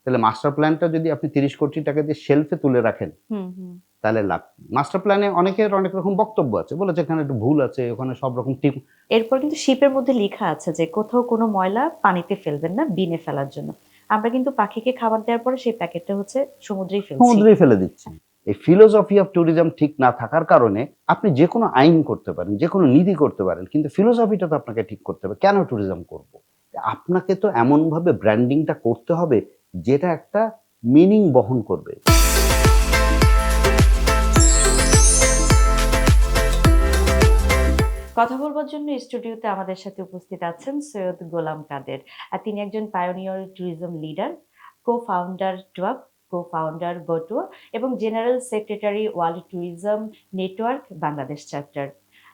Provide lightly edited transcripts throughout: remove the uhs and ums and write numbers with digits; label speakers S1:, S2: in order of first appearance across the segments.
S1: তাহলে মাস্টার প্ল্যানটা যদি আপনি 30 কোটি টাকা দিয়ে শেলফে তুলে রাখেন তাহলে লাভ। মাস্টার প্ল্যানে অনেকের অনেক রকম বক্তব্য আছে, বলেছে এখানে একটু ভুল আছে, ওখানে সব রকম ঠিক।
S2: এরপর কিন্তু শিপের মধ্যে লেখা আছে যে কোথাও কোনো ময়লা পানিতে ফেলবেন না, বিনে ফেলার জন্য। আমরা কিন্তু পাখিকে খাবার দেওয়ার পরে সেই প্যাকেটটা হচ্ছে সমুদ্রেই ফেলছি।
S1: সমুদ্রেই ফেলে দিচ্ছি। এই ফিলোসফি অফ ট্যুরিজম ঠিক না থাকার কারণে আপনি যে কোনো আইন করতে পারেন, যে কোনো নীতি করতে পারেন, কিন্তু ফিলোসফিটা তো আপনাকে ঠিক করতে হবে। কেন ট্যুরিজম করব? আপনাকে তো এমনভাবে ব্র্যান্ডিংটা করতে হবে যেটা একটা মিনিং বহন করবে।
S2: কথা বলবার জন্য স্টুডিওতে আমাদের সাথে উপস্থিত আছেন সৈয়দ গোলাম কাদের। আর তিনি একজন পায়োনিয়র ট্যুরিজম লিডার, কো-ফাউন্ডার টুয়াব, কো-ফাউন্ডার বটুয়া এবং general secretary world tourism network Bangladesh chapter.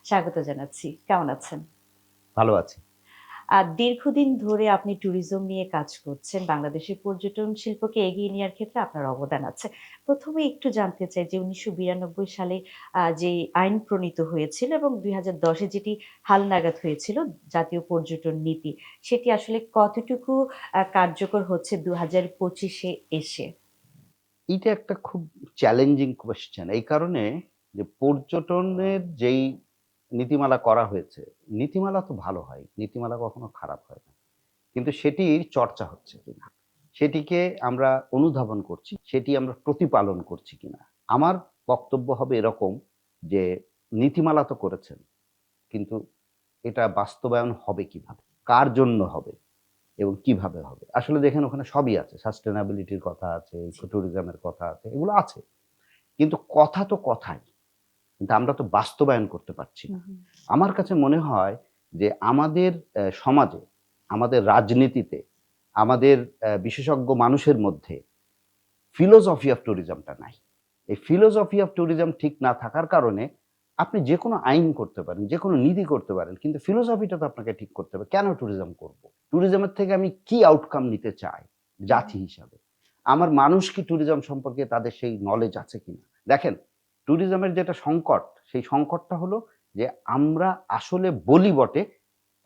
S2: স্বাগত জানাচ্ছি। কেমন আছেন?
S1: ভালো আছে।
S2: আর দীর্ঘদিন ধরে আপনি ট্যুরিজম নিয়ে কাজ করছেন। বাংলাদেশের পর্যটন শিল্পকে এগিয়ে নেওয়ার ক্ষেত্রে আপনার অবদান আছে। প্রথমে একটু জানতে চাই যে ১৯৯২ সালে যে আইন প্রণীত হয়েছিল এবং ২০১০ এ যেটি হালনাগাদ হয়েছিল জাতীয় পর্যটন নীতি, সেটি আসলে কতটুকু কার্যকর হচ্ছে ২০২৫ এ এসে?
S1: এইটা একটা খুব চ্যালেঞ্জিং কোয়েশ্চেন। এই কারণে যে পর্যটনের যেই নীতিমালা করা হয়েছে, নীতিমালা তো ভালো হয়। নীতিমালা কখনো খারাপ হয় না। কিন্তু সেটির চর্চা হচ্ছে কিনা, সেটিকে আমরা অনুধাবন করছি, সেটি আমরা প্রতিপালন করছি কিনা। আমার বক্তব্য হবে এরকম যে নীতিমালা তো করেছেন, কিন্তু এটা বাস্তবায়ন হবে কিভাবে? কার জন্য হবে? এবং কিভাবে হবে? আসলে দেখেন ওখানে সবই আছে। সাস্টেনেবিলিটির কথা আছে, ইকো ট্যুরিজমের কথা আছে, এগুলো আছে। কিন্তু কথা তো কথাই। কিন্তু আমরা তো বাস্তবায়ন করতে পারছি না। আমার কাছে মনে হয় যে আমাদের সমাজে, আমাদের রাজনীতিতে, আমাদের বিশেষজ্ঞ মানুষের মধ্যে ফিলোসফি অফ ট্যুরিজমটা নাই। এই ফিলোসফি অফ ট্যুরিজম ঠিক না থাকার কারণে আপনি যেকোনো আইন করতে পারেন, যেকোনো নীতি করতে পারেন, কিন্তু ফিলোসফিটা তো আপনাকে ঠিক করতে হবে। কেন ট্যুরিজম করব? ট্যুরিজমের থেকে আমি কি আউটকাম নিতে চাই জাতি হিসাবে? আমার মানুষ কি ট্যুরিজম সম্পর্কে তাদের সেই নলেজ আছে কিনা? দেখেন, ট্যুরিজমের যেটা সংকট, সেই সংকটটা হলো যে আমরা আসলে বলি বটে,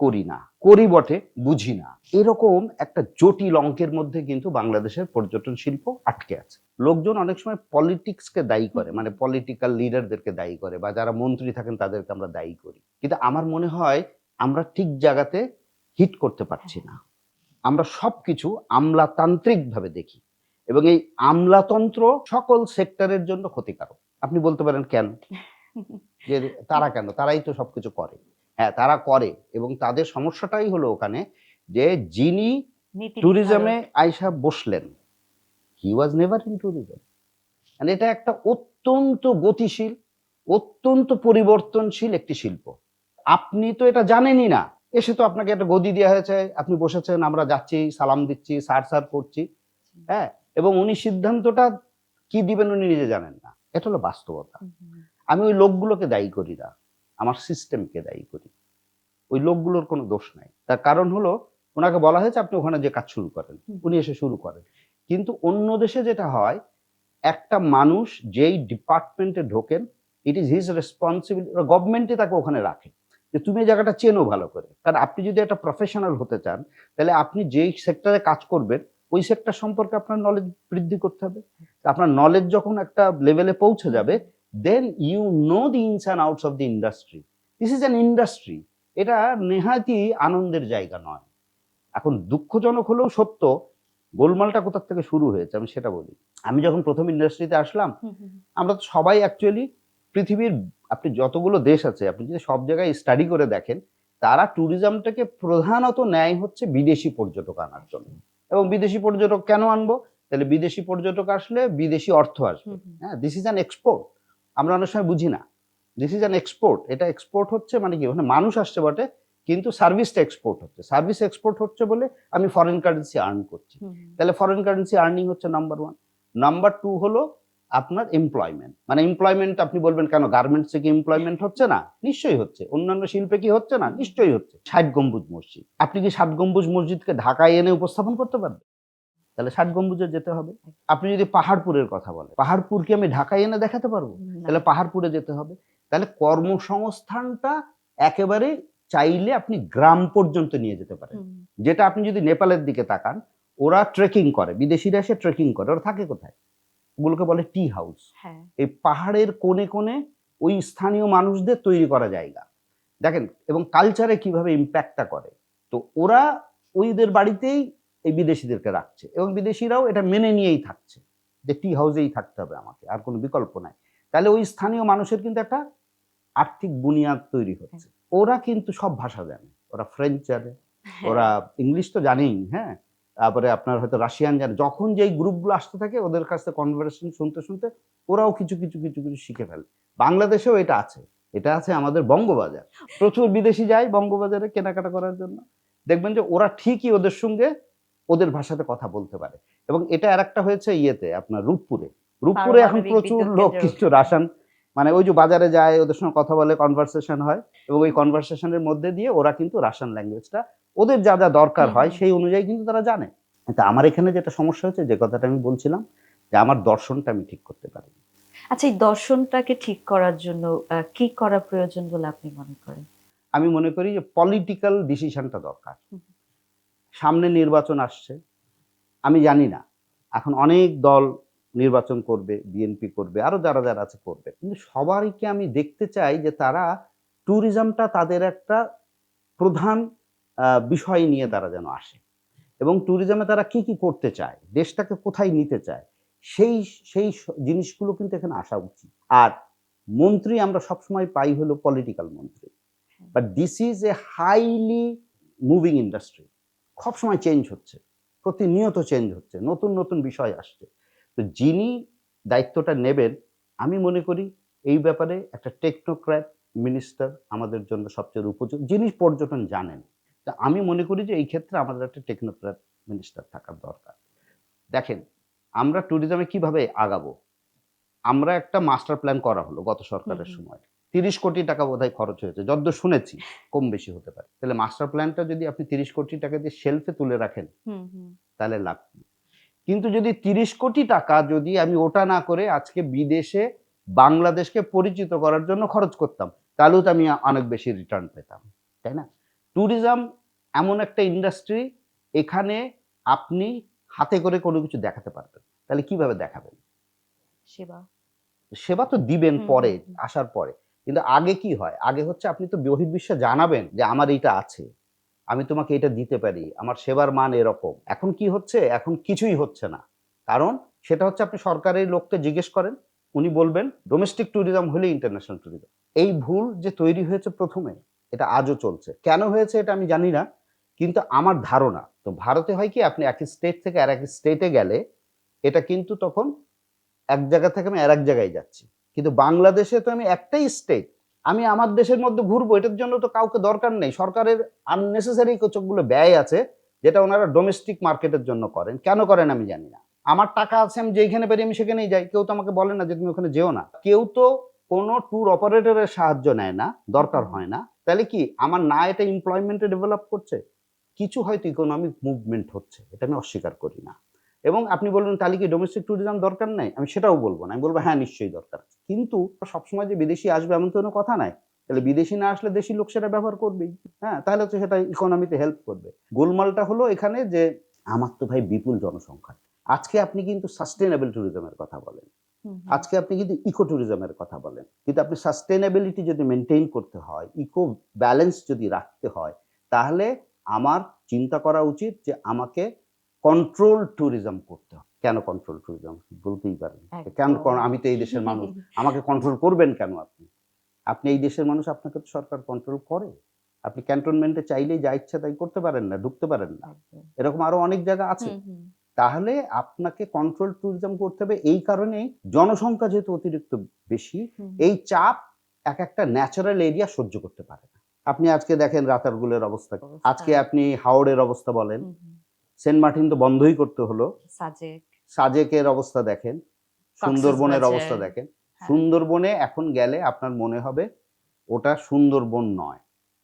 S1: করি না, করি বটে, বুঝি না। এরকম একটা জটিল অঙ্কের মধ্যে কিন্তু বাংলাদেশের পর্যটন শিল্প আটকে আছে। লোকজন অনেক সময় পলিটিক্সকে দায়ী করে, মানে পলিটিক্যাল লিডারদেরকে দায়ী করে, বা যারা মন্ত্রী থাকেন তাদেরকে আমরা দায়ী করি। কিন্তু আমার মনে হয় আমরা ঠিক জায়গাতে হিট করতে পারছি না। আমরা সবকিছু আমলাতান্ত্রিকভাবে দেখি এবং এই আমলাতন্ত্র সকল সেক্টরের জন্য ক্ষতিকারক। আপনি বলতে পারেন কেন? যে তারা কেন? তারাই তো সবকিছু করে। হ্যাঁ, তারা করে এবং তাদের সমস্যাটাই হলো ওখানে যে যিনি
S2: নীতি
S1: ট্যুরিজমে
S2: নির্ধারক।
S1: আইসা বসলেন, he was never in tourism. মানে এটা একটা অত্যন্ত গতিশীল, অত্যন্ত পরিবর্তনশীল একটি শিল্প। আপনি তো এটা জানেনই না। এসে তো আপনাকে একটা গদি দেয়া হয়েছে, আপনি বসেছেন, আমরা যাচ্ছি, সালাম দিচ্ছি, স্যার, স্যার করছি। হ্যাঁ? এবং উনি সিদ্ধান্তটা কি দিবেন উনি নিজে জানেন না। এটা হলো বাস্তবতা। আমি ওই লোকগুলোকে দায়ী করি না। আমার সিস্টেমকে দায়ী করি। ওই লোকগুলোর কোনো দোষ নাই। তার কারণ হলো উনাকে বলা হয়েছে আপনি ওখানে যেয়ে কাজ শুরু করেন। উনি এসে শুরু করেন। কিন্তু অন্য দেশে যেটা হয়, একটা মানুষ যেই ডিপার্টমেন্টে ঢোকেন, ইট ইস হিজ রেসপন্সিবিলিটি, গভর্নমেন্টই তাকে ওখানে রাখে। যে তুমি এই জায়গাটা চেনো ভালো করে। কারণ আপনি যদি একটা প্রফেশনাল হতে চান, তাহলে আপনি যেই সেক্টরে কাজ করবেন, ওই সেক্টর সম্পর্কে আপনার নলেজ বৃদ্ধি করতে হবে। আপনার নলেজ যখন একটা লেভেলে পৌঁছে যাবে, then you know the ins and outs of the industry. This is an industry. এটা নেহাতই আনন্দের জায়গা নয়। এখন দুঃখজনক হলেও সত্য, গোলমালটা কোথা থেকে শুরু হয়েছে আমি সেটা বলি। আমি যখন প্রথম ইন্ডাস্ট্রিতে আসলাম, আমরা তো সবাই অ্যাকচুয়ালি পৃথিবীর, আপনি যতগুলো দেশ আছে আপনি যদি সব জায়গায় স্টাডি করে দেখেন, তারা ট্যুরিজমটাকে প্রধানত নেয় হচ্ছে বিদেশি পর্যটক আনার জন্য। এবং বিদেশি পর্যটক কেন আনবো? তাহলে বিদেশি পর্যটক আসলে বিদেশি অর্থ আসবে। হ্যাঁ, দিস ইজ অ্যান এক্সপোর্ট। আমরা অনেক সময় বুঝি না। This is an export. এটা এক্সপোর্ট হচ্ছে মানে কি? ওখানে মানুষ আসছে বটে, কিন্তু সার্ভিসটা এক্সপোর্ট হচ্ছে। সার্ভিস এক্সপোর্ট হচ্ছে বলে আমি ফরেন কারেন্সি আর্ন করছি। তাহলে ফরেন কারেন্সি আর্নিং হচ্ছে নাম্বার 1। নাম্বার 2 হলো আপনার এমপ্লয়মেন্ট। মানে এমপ্লয়মেন্ট আপনি বলবেন কেন গার্মেন্টস এ কি এমপ্লয়মেন্ট হচ্ছে না? নিশ্চয়ই হচ্ছে। অন্যান্য শিল্পে কি হচ্ছে না? নিশ্চয়ই হচ্ছে। ৬০ গম্বুজ মসজিদ। আপনি কি ৭ গম্বুজ মসজিদকে ঢাকায় এনে উপস্থাপন করতে পারবেন? তাহলে ৬০ গম্বুজে যেতে হবে। আপনি যদি পাহাড়পুরের কথা বলেন, পাহাড়পুর কি আমি ঢাকায় এনে দেখাতে পারবো? তাহলে পাহাড়পুরে যেতে হবে। তাহলে কর্মসংস্থানটা একেবারে চাইলে আপনি গ্রাম পর্যন্ত নিয়ে যেতে পারেন। যেটা আপনি যদি নেপালের দিকে তাকান, ওরা ট্রেকিং করে, বিদেশিরা এসে ট্রেকিং করে, ওরা থাকে কোথায়? ওগুলোকে বলে টি হাউস।
S2: হ্যাঁ।
S1: এই পাহাড়ের কোণে কোণে ওই স্থানীয় মানুষদের তৈরি করা জায়গা। দেখেন এবং কালচারে কিভাবে ইম্প্যাক্টটা করে। তো ওরা ওইদের বাড়িতেই এই বিদেশিদেরকে রাখছে এবং বিদেশিরাও এটা মেনে নিয়েই থাকছে যে টি হাউসেই থাকতে হবে আমাকে, আর কোনো বিকল্প নাই। তাহলে ওই স্থানীয় মানুষের কিন্তু একটা আর্থিক বুনিয়াদ তৈরি হচ্ছে। ওরা কিন্তু সব ভাষা জানে, ওরা ফ্রেঞ্চ জানে, ওরা ইংলিশ তো জানেই, হ্যাঁ, তারপরে আপনার হয়তো রাশিয়ান জানে। যখন যেই গ্রুপগুলো আসতে থাকে ওদের কাছ থেকে কনভারসেশন শুনতে শুনতে ওরাও কিছু কিছু কিছু কিছু শিখে ফেলে। বাংলাদেশেও এটা আছে, এটা আছে আমাদের বঙ্গবাজার। প্রচুর বিদেশি যায় বঙ্গবাজারে কেনাকাটা করার জন্য, দেখবেন যে ওরা ঠিকই ওদের সঙ্গে ওদের ভাষাতে কথা বলতে পারে। এবং এটা আরেকটা হয়েছে ইয়েতে আপনার রূপপুরে। রূপপুরে এখন
S2: পারমাণবিক
S1: প্রচুর
S2: বিদ্যুৎ
S1: লোক
S2: কেন্দ্র।
S1: কিন্তু রাসায়ন মানে ওই যে বাজারে যায় ওদের সঙ্গে কথা বলে, কনভারসেশন হয় এবং ওই কনভারসেশনের মধ্যে দিয়ে ওরা কিন্তু রাশিয়ান ল্যাঙ্গুয়েজটা ওদের যা যা দরকার হয় সেই অনুযায়ী কিন্তু তারা জানে। কিন্তু আমার এখানে যেটা সমস্যা হচ্ছে, যে কথাটা আমি বলছিলাম, যে আমার দর্শনটা আমি ঠিক করতে পারি।
S2: আচ্ছা, এই দর্শনটাকে ঠিক করার জন্য কি করা প্রয়োজন বলে আপনি মনে করেন?
S1: আমি মনে করি যে পলিটিক্যাল ডিসিশনটা দরকার। সামনে নির্বাচন আসছে, আমি জানি না এখন অনেক দল নির্বাচন করবে, বিএনপি করবে, আরো যারা যারা আছে করবে, কিন্তু সবাইকে আমি দেখতে চাই যে তারা ট্যুরিজমটা তাদের একটা প্রধান বিষয় নিয়ে তারা যেন আসে এবং ট্যুরিজমে তারা কি কি করতে চায়, দেশটাকে কোথায় নিতে চায়, সেই সেই জিনিসগুলো কিন্তু এখানে আসা উচিত। আর মন্ত্রী আমরা সবসময় পাই হলো পলিটিক্যাল মন্ত্রী, but this is a highly moving industry. সবসময় চেঞ্জ হচ্ছে, প্রতিনিয়ত চেঞ্জ হচ্ছে, নতুন নতুন বিষয় আসছে। তো যিনি দায়িত্বটা নেবেন, আমি মনে করি এই ব্যাপারে একটা টেকনোক্র্যাট মিনিস্টার আমাদের জন্য সবচেয়ে উপযুক্ত, যিনি পর্যটন জানেন। তা আমি মনে করি যে এই ক্ষেত্রে আমাদের একটা টেকনোক্র্যাট মিনিস্টার থাকার দরকার। দেখেন আমরা ট্যুরিজমে কিভাবে আগাবো, আমরা একটা মাস্টার প্ল্যান করা হলো গত সরকারের সময়, 30 কোটি টাকা বোধহয় খরচ হয়েছে যতদূর শুনেছি, কম বেশি হতে পারে। তাহলে মাস্টার প্ল্যানটা যদি আপনি 30 কোটি টাকা দিয়ে শেলফে তুলে রাখেন তাহলে লাভ কি? কিন্তু যদি 30 কোটি টাকা যদি আমি ওটা না করে আজকে বিদেশে বাংলাদেশকে পরিচিত করার জন্য খরচ করতাম, তাহলেও তো আমি অনেক বেশি রিটার্ন পেতাম, তাই না? ট্যুরিজম এমন একটা ইন্ডাস্ট্রি, এখানে আপনি হাতে করে কোনো কিছু দেখাতে পারবেন, তাহলে কিভাবে দেখাবেন?
S2: সেবা।
S1: সেবা তো দিবেন পরে, আসার পরে। কিন্তু আগে কি হয়? আগে হচ্ছে আপনি তো বহির্বিশ্বে জানাবেন যে আমার এইটা আছে। আমি তোমাকে এটা দিতে পারি। আমার সেবার মান এরকম। এখন কি হচ্ছে? এখন কিছুই হচ্ছে না। কারণ সেটা হচ্ছে আপনি সরকারি লোককে জিজ্ঞেস করেন, উনি বলবেন ডোমেস্টিক ট্যুরিজম হলেই ইন্টারন্যাশনাল ট্যুরিজম। এই ভুল যে তৈরি হয়েছে ১ম এ, এটা আজও চলছে। কেন হয়েছে এটা আমি জানি না। কিন্তু আমার ধারণা, তো ভারতে হয় কি আপনি এক স্টেট থেকে আরেক স্টেটে গেলে এটা কিন্তু তখন এক জায়গা থেকে আমি আরেক জায়গায় যাচ্ছি। কিন্তু বাংলাদেশে তো আমি একটাই স্টেট। আমি আমার দেশের মধ্যে ঘুরবো, এটার জন্য তো কাউকে দরকার নেই। সরকারের আননেসেসারি কতগুলো ব্যয় আছে যেটা ওনারা ডোমেস্টিক মার্কেটের জন্য করেন। কেন করেন আমি জানি না। আমার টাকা আছে, আমি যেখানে পারি আমি সেখানেই যাই। কেউ তো আমাকে বলে না যে তুমি ওখানে যেও না। কেউ তো কোনো ট্যুর অপারেটরের সাহায্য নেয় না, দরকার হয় না। তাহলে কি আমার না এটা এমপ্লয়মেন্টে ডেভেলপ করছে? কিছু হয়তো ইকোনমিক মুভমেন্ট হচ্ছে, এটা আমি অস্বীকার করি না। এবং আপনি বলবেন তাহলে কি ডোমেস্টিক ট্যুরিজম দরকার নাই? আমি সেটাও বলব না। আমি বলব হ্যাঁ, নিশ্চয়ই দরকার আছে। কিন্তু সবসময় যে বিদেশি আসবে এমন তো কোনো কথা নাই। তাহলে বিদেশি না আসলে দেশি লোক সেটা ব্যবহার করবেই। হ্যাঁ? তাহলে হচ্ছে সেটা ইকোনমিতে হেল্প করবে। গোলমালটা হলো এখানে যে আমার তো ভাই বিপুল জনসংখ্যা। আজকে আপনি কিন্তু সাস্টেইনেবল ট্যুরিজম এর কথা বলেন। আজকে আপনি কিন্তু ইকো ট্যুরিজম এর কথা বলেন। কিন্তু আপনি সাস্টেইনেবিলিটি যদি মেইনটেইন করতে হয়, ইকো ব্যালেন্স যদি রাখতে হয়, তাহলে আমার চিন্তা করা উচিত যে আমাকে কন্ট্রোল ট্যুরিজম করতে হবে। কেন কন্ট্রোল ট্যুরিজম? বলতেই পারেন। কেন?
S2: একদম।
S1: আমি তো এই দেশের মানুষ। আমাকে কন্ট্রোল করবেন কেন আপনি? আপনি এই দেশের মানুষ, আপনাকে তো সরকার কন্ট্রোল করে। আপনি ক্যান্টনমেন্টে চাইলেই যা ইচ্ছা তাই করতে পারেন না, ঢুকতে পারেন না।
S2: একদম।
S1: এরকম আরো অনেক জায়গা আছে। তাহলে আপনাকে কন্ট্রোল ট্যুরিজম করতে হবে। এই কারণেই জনসংখ্যা যেহেতু অতিরিক্ত বেশি, এই চাপ একটা ন্যাচারাল এরিয়া সহ্য করতে পারে না। আপনি আজকে দেখেন রাতারগুলের অবস্থা। আজকে আপনি হাওড়ের অবস্থা বলেন, সেন্ট মার্টিন তো বন্ধই করতে হলো।
S2: সাজেক,
S1: সাজেকের অবস্থা দেখেন, সুন্দরবনের অবস্থা
S2: কক্সবাজার।
S1: দেখেন।
S2: হ্যাঁ।
S1: সুন্দরবনে এখন গেলে আপনার মনে হবে ওটা সুন্দরবন নয়,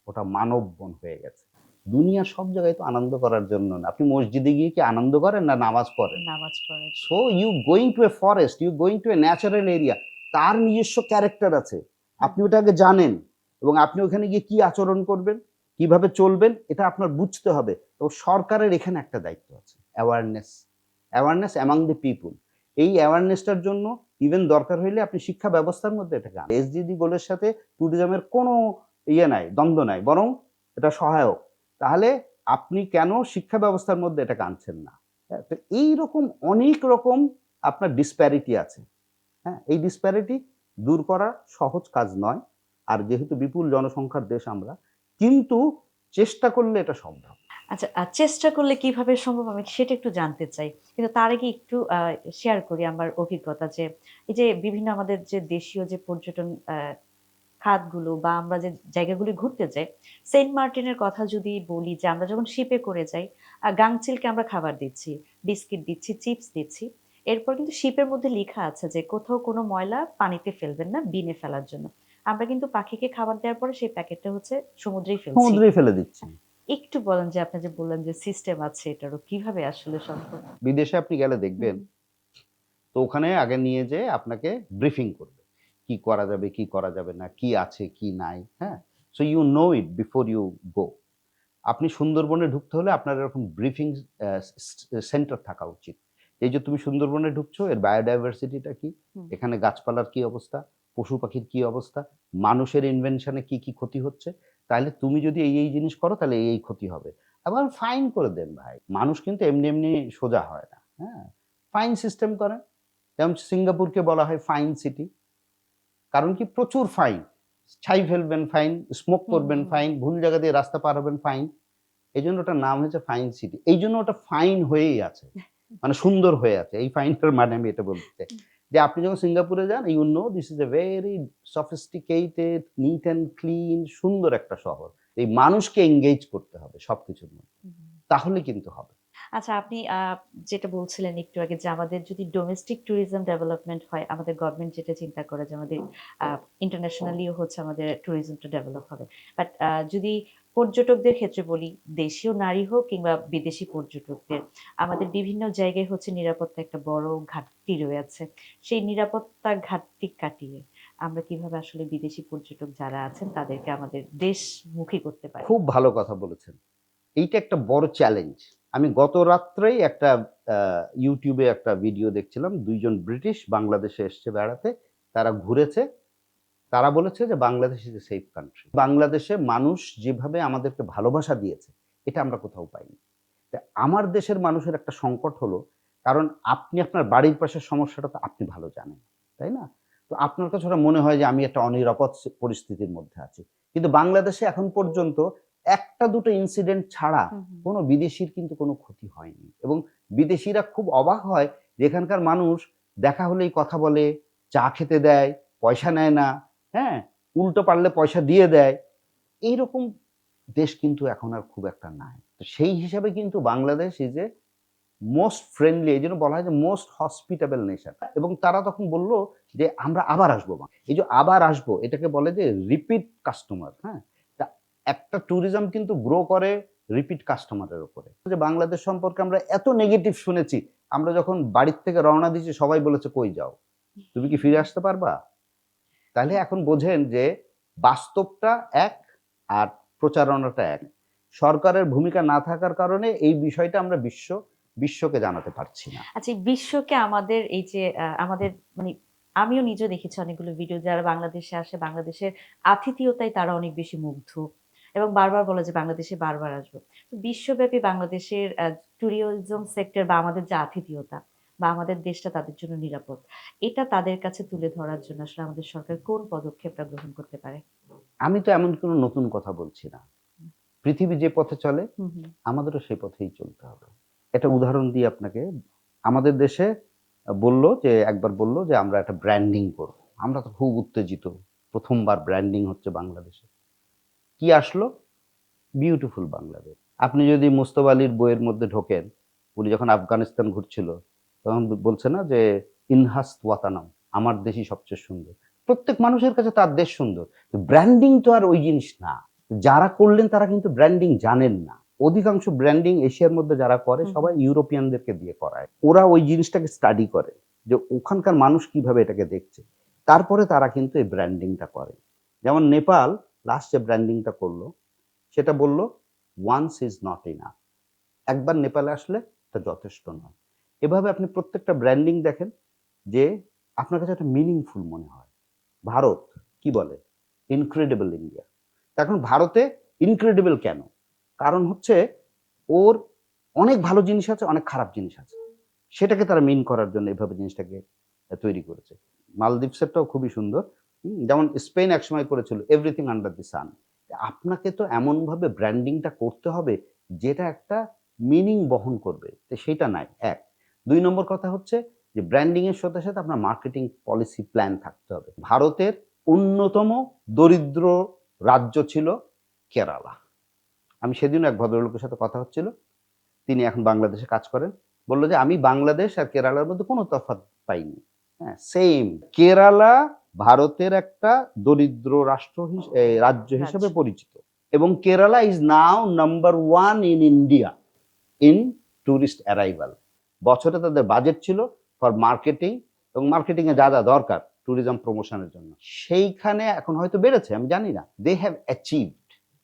S1: ওটা মানব বন হয়ে গেছে। দুনিয়ার সব জায়গায় তো আনন্দ করার জন্য না। আপনি মসজিদে গিয়ে কি আনন্দ করেন না নামাজ পড়েন?
S2: নামাজ পড়ে।
S1: So you going to a forest, you going to a natural area. তার নিজস্ব ক্যারেক্টার আছে। আপনি ওটাকে জানেন এবং আপনি ওখানে গিয়ে কি আচরণ করবেন, কিভাবে চলবেন, এটা আপনার বুঝতে হবে। এবং সরকারের এখানে একটা দায়িত্ব আছে। Awareness, awareness among the people. এই অ্যাওয়ারনেসটার জন্য ইভেন দরকার হইলে আপনি শিক্ষা ব্যবস্থার মধ্যে এটাকে আনুন। এসডিজি গোলের সাথে ট্যুরিজমের কোনো নাই, দ্বন্দ্ব নাই, বরং এটা সহায়ক। তাহলে আপনি কেন শিক্ষা ব্যবস্থার মধ্যে এটাকে আনছেন না? হ্যাঁ, তো এইরকম অনেক রকম আপনার ডিসপ্যারিটি আছে। হ্যাঁ, এই ডিসপ্যারিটি দূর করা সহজ কাজ নয়। আর যেহেতু বিপুল জনসংখ্যার দেশ আমরা, কিন্তু চেষ্টা করলে এটা সম্ভব।
S2: আচ্ছা, চেষ্টা করলে কিভাবে সম্ভব আমি সেটা একটু জানতে চাই। কিন্তু তার আগে একটু শেয়ার করি আমার অভিজ্ঞতা যে, এই যে বিভিন্ন আমাদের যে দেশীয় যে পর্যটন খাতগুলো বা আমরা যে জায়গাগুলি ঘুরতে যাই, সেন্ট মার্টিনের কথা যদি বলি যে আমরা যখন শিপে করে যাই, গাংচিলকে আমরা খাবার দিচ্ছি, বিস্কিট দিচ্ছি, চিপস দিচ্ছি। এরপর কিন্তু শিপের মধ্যে লিখা আছে যে কোথাও কোনো ময়লা পানিতে ফেলবেন না, বিনে ফেলার জন্য। আমরা কিন্তু পাখিকে খাবার দেওয়ার পরে সেই প্যাকেটটা হচ্ছে সমুদ্রেই ফেলছি।
S1: সমুদ্রেই ফেলে দিচ্ছি।
S2: একটু বলেন যে আপনি যে বললেন যে সিস্টেম আছে এটারও কিভাবে আসলে সম্ভব?
S1: বিদেশে আপনি গেলে দেখবেন,
S2: হুম,
S1: তো ওখানে আগে নিয়ে যেয়ে আপনাকে ব্রিফিং করবে। কি করা যাবে, কি করা যাবে না, কি আছে, কি নাই, হ্যাঁ? So you know it before you go. আপনি সুন্দরবনে ঢুকতে হলে আপনার এরকম ব্রিফিং সেন্টার থাকা উচিত। এই যে তুমি সুন্দরবনে ঢুকছো, এর বায়োডাইভার্সিটিটা কি?
S2: হুম,
S1: এখানে গাছপালার কি অবস্থা? পশু পাখির কি অবস্থা? মানুষের ইনভেনশনে কি, কি ক্ষতি হচ্ছে? তাইলে তুমি যদি এই জিনিস করো তাহলে এই ক্ষতি হবে। আবার ফাইন করে দেন ভাই। মানুষ কিন্তু এমনি, এমনি সোজা হয় না। হ্যাঁ? ফাইন সিস্টেম করেন। যেমন সিঙ্গাপুরকে বলা হয় ফাইন সিটি। কারণ কি? প্রচুর ফাইন। ছাই ফেলবেন ফাইন, স্মোক
S2: হুম,
S1: করবেন
S2: হুম,
S1: ফাইন, ভুল জায়গা দিয়ে রাস্তা পার হবেন ফাইন। এইজন্য ওটার নাম হয়েছে ফাইন সিটি। এইজন্য ওটা ফাইন হয়েই আছে। মানে সুন্দর হয়ে আছে। এই ফাইনটার মানে আমি এটা বলতে চাই। যে আপনি যখন সিঙ্গাপুরে যান, you know this is a very sophisticated, neat and clean সুন্দর একটা শহর। এই মানুষকে এনগেজ করতে হবে সবকিছুর মধ্যে।
S2: হুম।
S1: তাহলে কিন্তু হবে।
S2: আচ্ছা, আপনি যেটা বলছিলেন একটু আগে যে আমাদের যদি ডোমেস্টিক ট্যুরিজম ডেভেলপমেন্ট হয়, আমাদের গভর্নমেন্ট যেটা চিন্তা করে যে আমাদের আ ইন্টারন্যাশনালিও হচ্ছে আমাদের ট্যুরিজমটা ডেভেলপ হবে। বাট যদি পর্যটকদের ক্ষেত্রে বলি, দেশীয় নারী হোক কিংবা বিদেশি পর্যটকদের, আমাদের বিভিন্ন জায়গায় হচ্ছে নিরাপত্তা একটা বড় ঘাটতি রয়েছে। সেই নিরাপত্তা ঘাটতি কাটিয়ে আমরা কিভাবে আসলে বিদেশি পর্যটক যারা আছেন তাদেরকে আমাদের দেশমুখী করতে পারি?
S1: খুব ভালো কথা বলেছেন। এইটা একটা বড় চ্যালেঞ্জ। আমি গত রাত্রেই একটা আ YouTube এ একটা ভিডিও দেখছিলাম। ২ জন ব্রিটিশ বাংলাদেশে এসছে বেড়াতে। তারা ঘুরেছে। তারা বলেছে যে বাংলাদেশ ইস এ সেফ কান্ট্রি। বাংলাদেশে মানুষ যেভাবে আমাদেরকে ভালোবাসা দিয়েছে, এটা আমরা কোথাও পাইনি। তা আমার দেশের মানুষের একটা সংকট হলো, কারণ আপনি আপনার বাড়ির পাশের সমস্যাটা তো আপনি ভালো জানেন। তাই না? তো আপনার কাছে ওটা মনে হয় যে আমি একটা অনিরাপদ পরিস্থিতির মধ্যে আছি। কিন্তু বাংলাদেশে এখন পর্যন্ত ১ টা ২ টো ইনসিডেন্ট ছাড়া
S2: হুম, হুম।
S1: কোন বিদেশীর কিন্তু কোনো ক্ষতি হয়নি। এবং বিদেশীরা খুব অবাক হয় যে এখানকার মানুষ দেখা হলেই কথা বলে, চা খেতে দেয়, পয়সা নেয় না, হ্যাঁ? উল্টো পারলে পয়সা দিয়ে দেয়। এইরকম দেশ কিন্তু এখন আর খুব একটা নাই। তো সেই হিসাবে কিন্তু বাংলাদেশ ইস এ মোস্ট ফ্রেন্ডলি, এইজন্য বলা হয় যে মোস্ট হসপিটেবল নেশন। এবং তারা তখন বলল যে, "আমরা আবার আসবো মা।" এই যে আবার আসবো এটাকে বলে যে রিপিট কাস্টমার, হ্যাঁ? তা একটা ট্যুরিজম কিন্তু গ্রো করে রিপিট কাস্টমারের উপরে। যে বাংলাদেশ সম্পর্কে আমরা এত নেগেটিভ শুনেছি, আমরা যখন বাড়ির থেকে রওনা দিয়েছি সবাই বলেছে, "কই যাও? তুমি কি ফিরে আসতে পারবা?" তাহলে এখন বোঝেন যে বাস্তবটা এক আর প্রচারণাটা এক। সরকারের ভূমিকা না থাকার কারণে এই বিষয়টা আমরা বিশ্বকে জানাতে পারছি না।
S2: আচ্ছা, এই বিশ্বকে আমাদের এই যে আমাদের মানে আমিও নিজেও দেখেছি অনেকগুলো ভিডিও যারা বাংলাদেশে আসে, বাংলাদেশের আতিথেয়তায় তারা অনেক বেশি মুগ্ধ এবং বারবার বলে যে বাংলাদেশে বারবার আসবো। তো বিশ্বব্যাপী বাংলাদেশের ট্যুরিজম সেক্টর বা আমাদের যে আতিথেয়তা বা আমাদের দেশটা তাদের জন্য নিরাপদ। এটা তাদের কাছে তুলে ধরার জন্য আসলে আমাদের সরকার কোন পদক্ষেপটা গ্রহণ করতে পারে?
S1: আমি তো এমন কোনো নতুন কথা বলছি না। পৃথিবী যে পথে চলে
S2: হুম, হুম।
S1: আমাদেরও সেই পথেই চলতে হবে। একটা উদাহরণ দিই আপনাকে। আমাদের দেশে একবার বলল যে আমরা একটা ব্র্যান্ডিং করব। আমরা তো খুব উত্তেজিত। ১ম বার ব্র্যান্ডিং হচ্ছে বাংলাদেশে। কি আসলো? বিউটিফুল বাংলাদেশ। আপনি যদি মুস্তফা আলীর বইয়ের মধ্যে ঢোকেন, উনি যখন আফগানিস্তান ঘুরছিল, তখন বলছে না যে, "ইনহাস্ত ওয়াতানাম", আমার দেশই সবচেয়ে সুন্দর। প্রত্যেক মানুষের কাছে তার দেশ সুন্দর। তো ব্র্যান্ডিং তো আর ওই জিনিস না। যারা করলেন তারা কিন্তু ব্র্যান্ডিং জানেন না। অধিকাংশ ব্র্যান্ডিং এশিয়ার মধ্যে যারা করে
S2: হুম,
S1: সবাই
S2: হুম।
S1: ইউরোপিয়ানদেরকে দিয়ে করায়। ওরা ওই জিনিসটাকে স্টাডি করে যে ওখানকার মানুষ কিভাবে এটাকে দেখছে। তারপরে তারা কিন্তু এই ব্র্যান্ডিংটা করে। যেমন নেপাল লাস্ট যে ব্র্যান্ডিংটা করল, সেটা বলল, "ওয়ান্স ইজ নট ইনাফ"। একবার নেপালে আসলে এটা যথেষ্ট নয়। এভাবে আপনি প্রত্যেকটা ব্র্যান্ডিং দেখেন যে আপনার কাছে একটা মিনিংফুল মনে হয়। ভারত কি বলে? Incredible India. এখন ভারতে ইনক্রেডিবল কেন? কারণ হচ্ছে ওর অনেক ভালো জিনিস আছে, অনেক খারাপ জিনিস আছে। সেটাকে তারা মিন করার জন্য এভাবে জিনিসটাকে তৈরি করেছে। মালদ্বীপসেরটাও খুবই সুন্দর। যেমন স্পেন একসময় করেছিল এভরিথিং আন্ডার দি সান। আপনাকে তো এমনভাবে ব্র্যান্ডিংটা করতে হবে যেটা একটা মিনিং বহন করবে। তো সেটা নাই ১। ২ নম্বর কথা হচ্ছে যে ব্র্যান্ডিং এর সাথে, সাথে আপনার মার্কেটিং পলিসি প্ল্যান থাকতে হবে। ভারতের অন্যতম দরিদ্র রাজ্য ছিল কেরালা। আমি সেদিনও এক ভদ্রলোকের সাথে কথা হচ্ছিল। তিনি এখন বাংলাদেশে কাজ করেন। বলল যে, "আমি বাংলাদেশ আর কেরালার মধ্যে কোনো তফাৎ পাইনি।" হ্যাঁ? সেইম। কেরালা ভারতের একটা দরিদ্র রাজ্য হিসেবে
S2: রাজ্য।
S1: পরিচিত। এবং Kerala is now number 1 in India in tourist arrival. বছরে তাদের বাজেট ছিল ফর মার্কেটিং এবং মার্কেটিং এ যা দরকার ট্যুরিজম প্রমোশন এর জন্য। সেইখানে এখন হয়তো বেড়েছে আমি জানি না। They have achieved.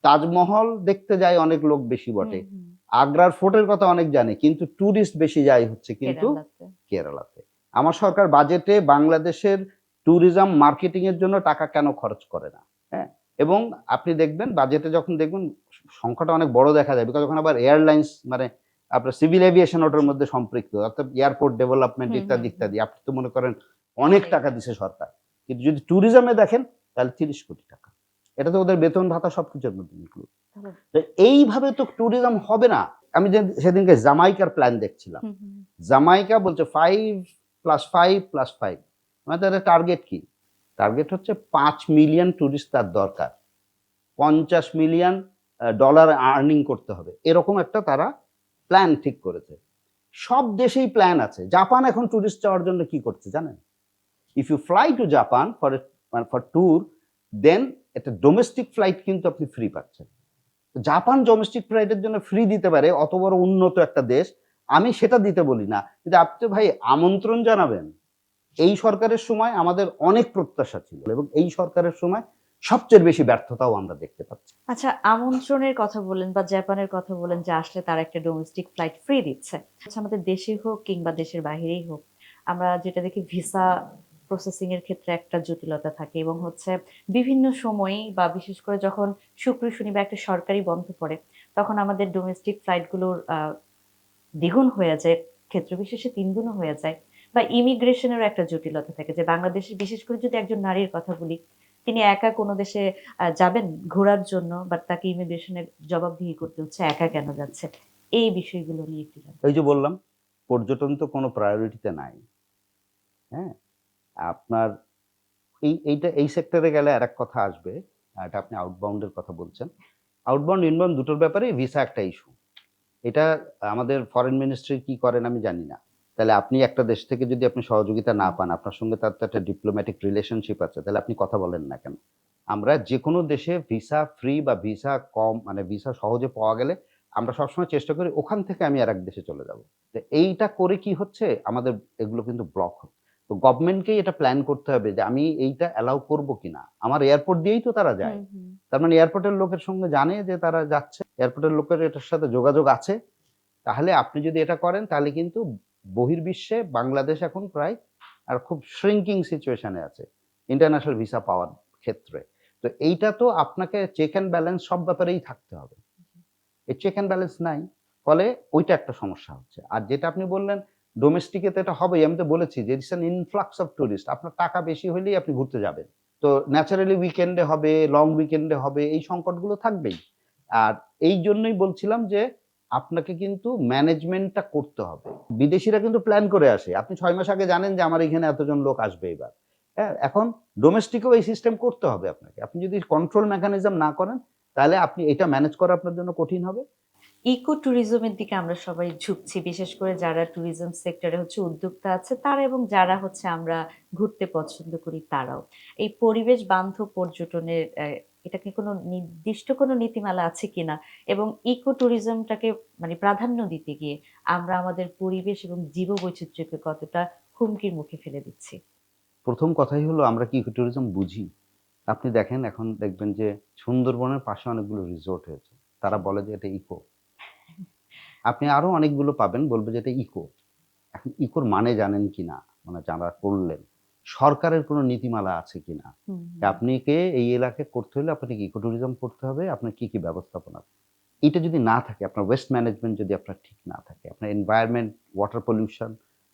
S1: তাজমহল দেখতে যায় অনেক লোক বেশি
S2: হুম,
S1: বটে।
S2: হুম।
S1: আগ্রার ফোর্টের কথা অনেক জানে কিন্তু টুরিস্ট বেশি যায় হচ্ছে কিন্তু
S2: কেরালাতে।
S1: কেরালাতে। আমার সরকার বাজেটে বাংলাদেশের ট্যুরিজম মার্কেটিং এর জন্য টাকা কেন খরচ করে না? হ্যাঁ? এবং আপনি দেখবেন বাজেটে যখন দেখবেন সংখ্যাটা অনেক বড় দেখা যায়। বিকজ ওখানে আবার এয়ারলাইন্স মানে আপনার সিভিল এভিয়েশন ওটার
S2: জি।
S1: মধ্যে সম্পৃক্ত। অর্থাৎ এয়ারপোর্ট ডেভেলপমেন্ট
S2: হুম, হুম,
S1: ইত্যাদি,
S2: হুম।
S1: ইত্যাদি। আপনি তো মনে করেন অনেক
S2: অনেক।
S1: টাকা দিছে সরকার। কিন্তু যদি ট্যুরিজমে দেখেন তাহলে ৩০ কোটি টাকা। এটা তো ওদের বেতন ভাতা সবকিছুর মধ্যে ইনক্লুড।
S2: তাহলে
S1: তো এইভাবে তো ট্যুরিজম হবে না। আমি যে সেদিনকে জামাইকার প্ল্যান দেখছিলাম।
S2: হুম, হুম।
S1: জামাইকা বলছে 5 + 5 + 5 মানে তাদের টার্গেট কি? টার্গেট হচ্ছে ৫ মিলিয়ন টুরিস্ট তার দরকার। ৫০ মিলিয়ন ডলার আর্নিং করতে হবে। এরকম একটা তারা প্ল্যান ঠিক করেছে। সব দেশেই প্ল্যান আছে। জাপান এখন টুরিস্ট যাওয়ার জন্য কি করছে জানেন? If you fly to Japan for tour then একটা ডোমেস্টিক ফ্লাইট কিন্তু আপনি ফ্রি পাচ্ছেন। জাপান ডোমেস্টিক ফ্লাইটের জন্য ফ্রি দিতে পারে অত বড় উন্নত একটা দেশ। আমি সেটা দিতে বলি না। কিন্তু আপনি তো ভাই আমন্ত্রণ জানাবেন। এই সরকারের সময় আমাদের অনেক প্রত্যাশা ছিল এবং এই সরকারের সময় সবচেয়ে বেশি ব্যর্থতাও আমরা দেখতে পাচ্ছি।
S2: আচ্ছা, আমন্ত্রণের কথা বললেন বা জাপানের কথা বললেন যে আসলে তারা একটা ডোমেস্টিক ফ্লাইট ফ্রি দিচ্ছে। আচ্ছা, আমাদের দেশে হোক কিংবা দেশের বাহিরেই হোক, আমরা যেটা দেখি ভিসা প্রসেসিং এর ক্ষেত্রে একটা জটিলতা থাকে এবং হচ্ছে বিভিন্ন সময়ই বা বিশেষ করে যখন শুক্র, শনি বা একটা সরকারি বন্ধ পড়ে, তখন আমাদের ডোমেস্টিক ফ্লাইট গুলোর দ্বিগুণ হয়ে যায়, ক্ষেত্র বিশেষে ৩ গুণও হয়ে যায়। বা ইমিগ্রেশনেরও একটা জটিলতা থাকে যে বাংলাদেশে বিশেষ করে যদি একজন নারীর কথা বলি, তিনি একা কোনো দেশে যাবেন ঘোরার জন্য বাট তাকে ইমিগ্রেশনের জবাবদিহি করতে হচ্ছে একা কেন যাচ্ছে? এই বিষয়গুলো নিয়ে একটু জানতে
S1: ওই যে
S2: চাচ্ছি।
S1: বললাম, পর্যটন তো কোনো প্রায়োরিটিতে নাই। হ্যাঁ? আপনার এই সেক্টরে গেলে আরেক কথা আসবে। এটা আপনি আউটবাউন্ড এর কথা বলছেন। আউটবাউন্ড, ইনবাউন্ড দুটোর ব্যাপারেই ভিসা একটা ইস্যু। এটা আমাদের ফরেন মিনিস্ট্রি কি করেন আমি জানি না। তাহলে আপনি একটা দেশ থেকে যদি আপনি সহযোগিতা না
S2: হুম,
S1: পান, আপনার সঙ্গে তার তো একটা ডিপ্লোম্যাটিক রিলেশনশিপ আছে। তাহলে আপনি কথা বলেন না কেন? আমরা যেকোনো দেশে ভিসা ফ্রি বা ভিসা কম মানে ভিসা সহজে পাওয়া গেলে আমরা সবসময় চেষ্টা করি ওখান থেকে আমি আরেক দেশে চলে যাব। তো এইটা করে কি হচ্ছে আমাদের এগুলো কিন্তু ব্লক হচ্ছে। তো গভর্নমেন্টকেই এটা প্ল্যান করতে হবে যে আমি এইটা অ্যালাউ করব কিনা। আমার এয়ারপোর্ট দিয়েই তো তারা যায়।
S2: হুম, হুম।
S1: তার মানে এয়ারপোর্টের লোকের সঙ্গে জানে যে তারা যাচ্ছে। এয়ারপোর্টের লোকের এটার সাথে যোগাযোগ আছে। তাহলে আপনি যদি এটা করেন তাহলে কিন্তু বহির্বিশ্বে বাংলাদেশ এখন প্রায় আর খুব শ্রিঙ্কিং সিচুয়েশন এ আছে ইন্টারন্যাশনাল ভিসা পাওয়ার ক্ষেত্রে। তো এইটা তো আপনাকে চেক অ্যান্ড ব্যালেন্স সব ব্যাপারেই থাকতে হবে। এই চেক অ্যান্ড ব্যালেন্স নাই। ফলে ওইটা একটা সমস্যা হচ্ছে। আর যেটা আপনি বললেন ডোমেস্টিক এ তো এটা হবেই। আমি তো বলেছি যে it's an influx of tourist. আপনার টাকা বেশি হইলেই আপনি ঘুরতে যাবেন। তো ন্যাচারালি উইকেন্ডে হবে, লং উইকেন্ডে হবে এই সংকটগুলো থাকবেই। আর এইজন্যই বলছিলাম যে আপনাকে কিন্তু ম্যানেজমেন্টটা করতে হবে। বিদেশীরা কিন্তু প্ল্যান করে আসে। আপনি ৬ মাস আগে জানেন যে আমার এখানে এতজন লোক আসবে এবার। হ্যাঁ? এখন ডোমেস্টিকেও এই সিস্টেম করতে হবে আপনাকে। আপনি যদি কন্ট্রোল মেকানিজম না করেন তাহলে আপনি এটা ম্যানেজ করা আপনার জন্য কঠিন হবে।
S2: ইকো ট্যুরিজমের দিকে আমরা সবাই ঝুঁকছি। বিশেষ করে যারা ট্যুরিজম সেক্টরে হচ্ছে উদ্যোক্তা আছে তারা এবং যারা হচ্ছে আমরা ঘুরতে পছন্দ করি তারাও। এই পরিবেশ বান্ধব পর্যটনের এটা কি কোনো নির্দিষ্ট কোনো নীতিমালা আছে কিনা? এবং ইকো ট্যুরিজমটাকে মানে প্রাধান্য দিতে গিয়ে আমরা আমাদের পরিবেশ এবং জীববৈচিত্র্যকে কতটা হুমকির মুখে ফেলে দিচ্ছি?
S1: ১ম কথাই হলো আমরা কি ইকো ট্যুরিজম বুঝি? আপনি দেখেন এখন দেখবেন যে সুন্দরবনের পাশে অনেকগুলো রিসোর্ট হয়েছে। তারা
S2: জি।
S1: বলে যে এটা ইকো। আপনি আরো অনেকগুলো পাবেন, বলবে যে এটা ইকো। এখন ইকোর মানে জানেন কিনা, মানে যারা করলেন, সরকারের কোনো নীতিমালা আছে কিনা,
S2: হুম,
S1: যে আপনাকে এই এলাকায় করতে হলে আপনাকে ইকো ট্যুরিজম করতে হবে, আপনার কি কি ব্যবস্থাপনা। এটা যদি না থাকে, আপনার ওয়েস্ট ম্যানেজমেন্ট যদি আপনার ঠিক না থাকে, আপনার environment, water pollution,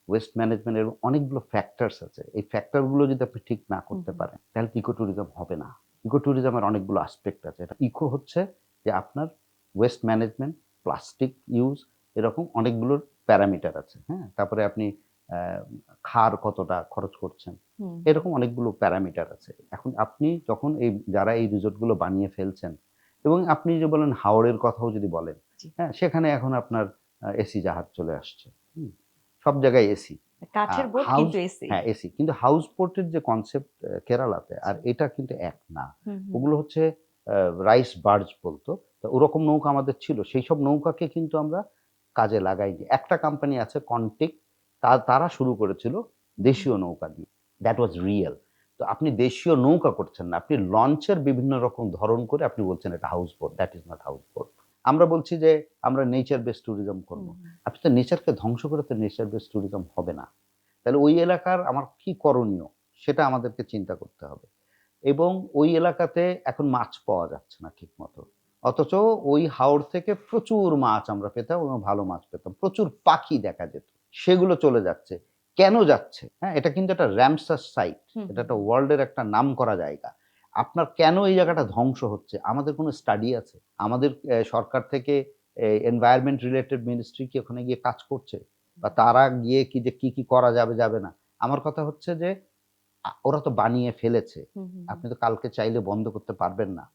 S1: waste management, এর অনেকগুলো ফ্যাক্টরস আছে, এই ফ্যাক্টরগুলো যদি আপনি ঠিক না
S2: হুম,
S1: করতে
S2: হুম,
S1: পারেন, তাহলে ইকো ট্যুরিজম হবে না। ইকো ট্যুরিজমের অনেকগুলো আসপেক্ট আছে। এটা ইকো হচ্ছে যে আপনার ওয়েস্ট ম্যানেজমেন্ট, প্লাস্টিক ইউজ, এরকম অনেকগুলোর প্যারামিটার আছে। হ্যাঁ, তারপরে আপনি আহ, খার কতটা খরচ করছেন,
S2: হুম,
S1: এরকম অনেকগুলো প্যারামিটার আছে। এখন আপনি যখন এই যারা এই রিসোর্টগুলো বানিয়ে ফেলছেন, এবং আপনি যে বলেন হাওড়ের কথাও যদি বলেন,
S2: জি।
S1: হ্যাঁ, সেখানে এখন আপনার এসি জাহাজ চলে আসছে। হুম, সব জায়গায় এসি।
S2: কাঠের বোট
S1: হাউস,
S2: কিন্তু এসি।
S1: হ্যাঁ এসি, কিন্তু হাউস বোটের যে কনসেপ্ট কেরালাতে আর
S2: জি।
S1: এটা কিন্তু এক না।
S2: হুম, হুম,
S1: ওগুলো হচ্ছে রাইস বার্জ বলতো। তো ওরকম নৌকা আমাদের ছিল। সেই সব নৌকাকে কিন্তু আমরা কাজে লাগাইনি। একটা কোম্পানি আছে কন্টিক, তারা শুরু করেছিল
S2: হুম,
S1: দেশীয় নৌকা দিয়ে। That was real. তো আপনি দেশীয় নৌকা করছেন না। আপনি লঞ্চের বিভিন্ন রকম ধরন করে আপনি বলছেন এটা house boat. That is not house boat. আমরা বলছি যে আমরা নেচার বেসড ট্যুরিজম করব।
S2: হুম, হুম,
S1: আপনি তো নেচারকে ধ্বংস করে তো নেচার বেসড ট্যুরিজম হবে না। তাহলে ওই এলাকার আমার কি করণীয়, সেটা আমাদেরকে চিন্তা করতে হবে। এবং ওই এলাকাতে এখন মাছ পাওয়া যাচ্ছে না ঠিকমতো। অথচ ওই হাওর থেকে প্রচুর মাছ আমরা পেতাম এবং ভালো মাছ পেতাম। প্রচুর পাখি দেখা যেত। সেগুলো চলে যাচ্ছে। কেন যাচ্ছে? হ্যাঁ? এটা কিন্তু একটা রামসার সাইট।
S2: হুম,
S1: এটা
S2: হুম,
S1: একটা ওয়ার্ল্ডের একটা নামকরা জায়গা। আপনার কেন এই জায়গাটা ধ্বংস হচ্ছে? আমাদের কোনো স্টাডি আছে? আমাদের সরকার থেকে এনভায়রনমেন্ট রিলেটেড মিনিস্ট্রি কি ওখানে গিয়ে কাজ করছে? বা তারা গিয়ে কি করা যাবে, যাবে না? আমার কথা হচ্ছে যে ওরা তো বানিয়ে ফেলেছে।
S2: হুম, হুম, হুম,
S1: আপনি তো কালকে চাইলে বন্ধ করতে পারবেন না।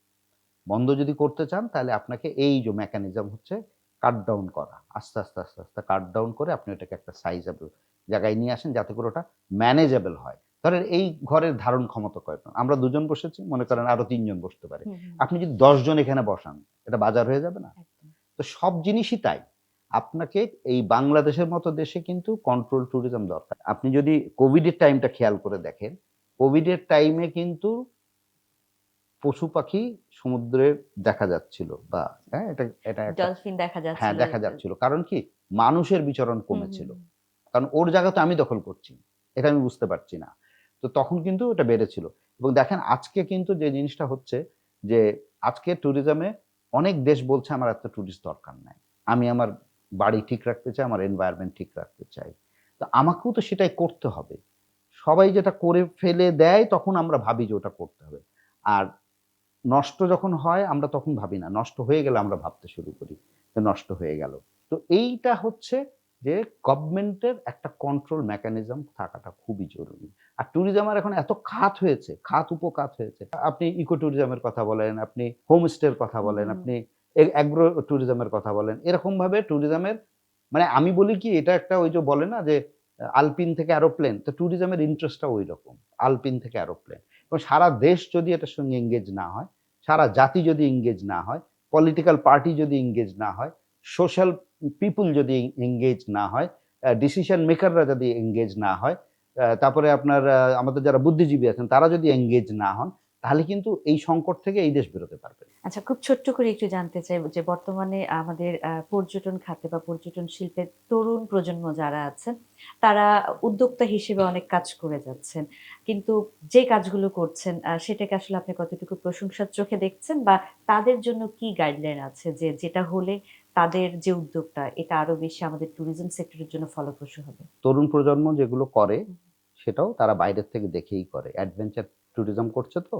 S1: বন্ধ যদি করতে চান তাহলে আপনাকে এই যে মেকানিজম হচ্ছে কাট ডাউন করা। আস্তে আস্তে কাট ডাউন করে আপনি ওটাকে একটা সাইজেবল জায়গায় নিয়ে আসেন, যাতে করে ওটা ম্যানেজেবল হয়। ধরেন এই ঘরের ধারণ ক্ষমতা কয়জন? আমরা ২ জন বসেছি, মনে
S2: জি।
S1: করেন আরো ৩ জন বসতে পারে।
S2: হুম, হুম,
S1: আপনি যদি ১০ জন এখানে বসান, এটা বাজার হয়ে যাবে না?
S2: একদম।
S1: তো সব জিনিসই তাই। আপনাকে এই বাংলাদেশের মতো দেশে কিন্তু কন্ট্রোল ট্যুরিজম দরকার। আপনি যদি কোভিড এর টাইমটা খেয়াল করে দেখেন, কোভিড এর টাইমে কিন্তু পশু-পাখি সমুদ্রে দেখা যাচ্ছিল, বা হ্যাঁ, এটা এটা একটা,
S2: ডলফিন দেখা
S1: হ্যাঁ,
S2: যাচ্ছিল।
S1: দেখা যাচ্ছিল। কারণ কি? মানুষের বিচরণ
S2: হুম, হুম,
S1: কমেছিল।
S2: হুম,
S1: কারণ ওর জায়গা তো আমি দখল করছি। এটা আমি বুঝতে পারছি না। তো তখন কিন্তু এটা বেড়েছিল। এবং দেখেন আজকে কিন্তু যে জিনিসটা হচ্ছে যে, আজকে ট্যুরিজমে অনেক দেশ বলছে আমার এত টুরিস্ট দরকার নাই। আমি আমার বাড়ি ঠিক রাখতে চাই, আমার এনভায়রনমেন্ট ঠিক রাখতে চাই। তো আমাকেও তো সেটাই করতে হবে। সবাই যেটা করে ফেলে দেয় তখন আমরা ভাবি যে ওটা করতে হবে। আর নষ্ট যখন হয় আমরা তখন ভাবি না। নষ্ট হয়ে গেলে আমরা ভাবতে শুরু করি যে নষ্ট হয়ে গেল। তো এইটা হচ্ছে যে গভর্নমেন্টের একটা কন্ট্রোল মেকানিজম থাকাটা খুবই জরুরি। আর ট্যুরিজমের এখন এত খাত হয়েছে, খাত উপখাত হয়েছে। আপনি ইকো ট্যুরিজমের কথা বলেন, আপনি হোমস্টের কথা
S2: হুম,
S1: বলেন,
S2: হুম,
S1: আপনি অ্যাগ্রো ট্যুরিজমের কথা বলেন। এরকমভাবে ট্যুরিজমের, মানে আমি বলি কি, এটা একটা ওই যে বলে না যে আলপিন থেকে এরোপ্লেন, তো ট্যুরিজমের ইন্টারেস্টটাও ঐরকম। আলপিন থেকে এরোপ্লেন। এবং সারা দেশ যদি এটার সঙ্গে এনগেজ না হয়, সারা জাতি যদি এনগেজ না হয়, পলিটিক্যাল পার্টি যদি এনগেজ না হয়, সোশ্যাল পিপল যদি এনগেজ না হয়, ডিসিশন মেকাররা যদি এনগেজ না হয়, তারপরে আপনার আমাদের যারা বুদ্ধিজীবী আছেন তারা যদি এনগেজ না হন, তাহলে কিন্তু এই সংকট থেকে এই দেশ বেরোতে পারবে না।
S2: আচ্ছা, খুব ছোট্ট করে একটু জানতে চাই যে বর্তমানে আমাদের পর্যটন খাতে বা পর্যটন শিল্পের তরুণ প্রজন্ম যারা আছেন, তারা উদ্যোক্তা হিসেবে অনেক কাজ করে যাচ্ছেন। কিন্তু যে কাজগুলো করছেন সেটাকে আসলে আপনি কতটুকু প্রশংসার চোখে দেখছেন? বা তাদের জন্য কি গাইডলাইন আছে যে যেটা হলে তাদের যে উদ্যোগটা এটা আরো বেশি আমাদের ট্যুরিজম সেক্টরের জন্য ফলপ্রসূ হবে?
S1: তরুণ প্রজন্ম যেগুলো করে,
S2: হুম,
S1: সেটাও তারা বাইরের থেকে দেখেই করে। অ্যাডভেঞ্চার ট্যুরিজম করছে তো,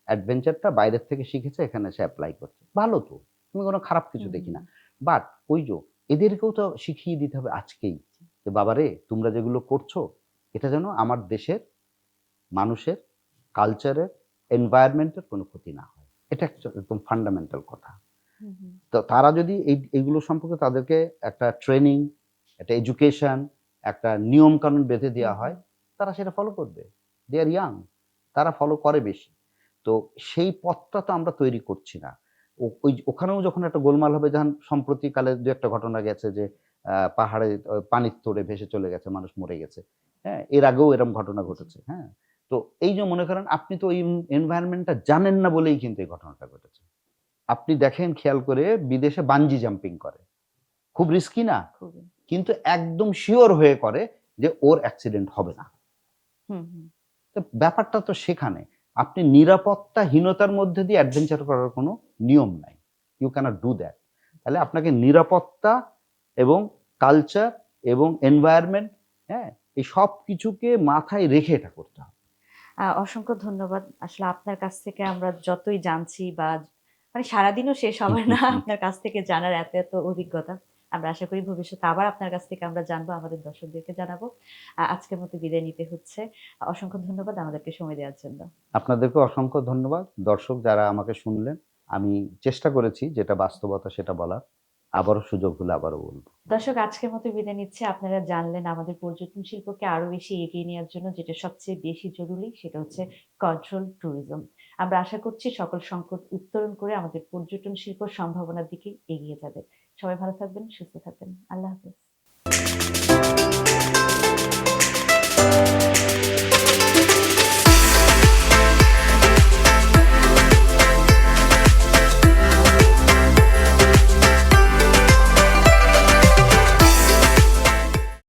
S1: অ্যাডভেঞ্চারটা বাইরের থেকে শিখেছে, এখানে এসে এপ্লাই করছে। ভালো তো। আমি কোনো খারাপ কিছু
S2: হুম,
S1: দেখি
S2: হুম,
S1: না। বাট ওই যো এদেরকেও তো শিখিয়ে দিতে হবে আজকেই যে, "বাবারে তোমরা যেগুলো করছো, এটা যেন আমার দেশের মানুষের, কালচারের, এনভায়রনমেন্ট এর কোনো ক্ষতি না হয়।" এটা একদম ফান্ডামেন্টাল কথা।
S2: হুম, হুম,
S1: তো তারা যদি এইগুলো সম্পর্কে তাদেরকে একটা ট্রেনিং, একটা এডুকেশন, একটা নিয়ম-কানুন বেঁধে
S2: হুম,
S1: দেয়া হয়,
S2: হুম।
S1: তারা সেটা ফলো করবে। দে আর ইয়াং, তারা ফলো করে বেশি। তো সেই পথটা তো আমরা তৈরি করছি না। ওখানেও যখন একটা গোলমাল হবে, যেমন সম্প্রতিকালে ২-১ টা ঘটনা গেছে যে পাহাড়ে পানির তোড়ে ভেসে চলে গেছে, মানুষ মরে গেছে। হ্যাঁ? এর আগেও এরকম ঘটনা
S2: জি।
S1: ঘটেছে। হ্যাঁ? তো এই যে মনে করেন আপনি তো ওই এনভায়রনমেন্ট টা জানেন না বলেই কিন্তু এই ঘটনাটা ঘটেছে। আপনি দেখেন খেয়াল করে বিদেশে বাঞ্জি জাম্পিং করে। খুব রিস্কি না?
S2: খুবই।
S1: কিন্তু একদম শিওর হয়ে করে যে ওর অ্যাক্সিডেন্ট হবে না।
S2: হুম, হুম।
S1: তো ব্যাপারটা তো সেখানে। আপনি নিরাপত্তাহীনতার মধ্যে দিয়ে অ্যাডভেঞ্চার করার কোনো নিয়ম নাই। You cannot do that. তাহলে আপনাকে নিরাপত্তা এবং কালচার এবং এনভায়রনমেন্ট, হ্যাঁ? এই সবকিছুকে মাথায় রেখে এটা করতে হবে।
S2: অসংখ্য ধন্যবাদ। আসলে আপনার কাছ থেকে আমরা যতই জানছি বা মানে সারাদিনও শেষ হবে না আপনার কাছ থেকে জানার এত, এত অভিজ্ঞতা। আমরা আশা করি ভবিষ্যতে আবার আপনার কাছ থেকে আমরা জানবো, আমাদের দর্শকদেরকে জানাবো। আজকের মতো বিদায় নিতে হচ্ছে। অসংখ্য ধন্যবাদ আমাদেরকে সময় দেওয়ার জন্য।
S1: আপনাদেরকে অসংখ্য ধন্যবাদ। দর্শক যারা আমাকে শুনলেন, আমি চেষ্টা করেছি যেটা বাস্তবতা সেটা বলার। আবারও সুযোগ হলে আবারও বলব।
S2: দর্শক আজকের মতো বিদায় নিচ্ছি। আপনারা জানলেন আমাদের পর্যটন শিল্পকে আরো বেশি এগিয়ে নেওয়ার জন্য যেটা সবচেয়ে বেশি জরুরি সেটা হচ্ছে কন্ট্রোল ট্যুরিজম। আমরা আশা করছি সকল সংকট উত্তরণ করে আমাদের পর্যটন শিল্প সম্ভাবনার দিকে এগিয়ে যাবে। সবাই ভালো থাকবেন, সুস্থ থাকবেন। আল্লাহ হাফেজ।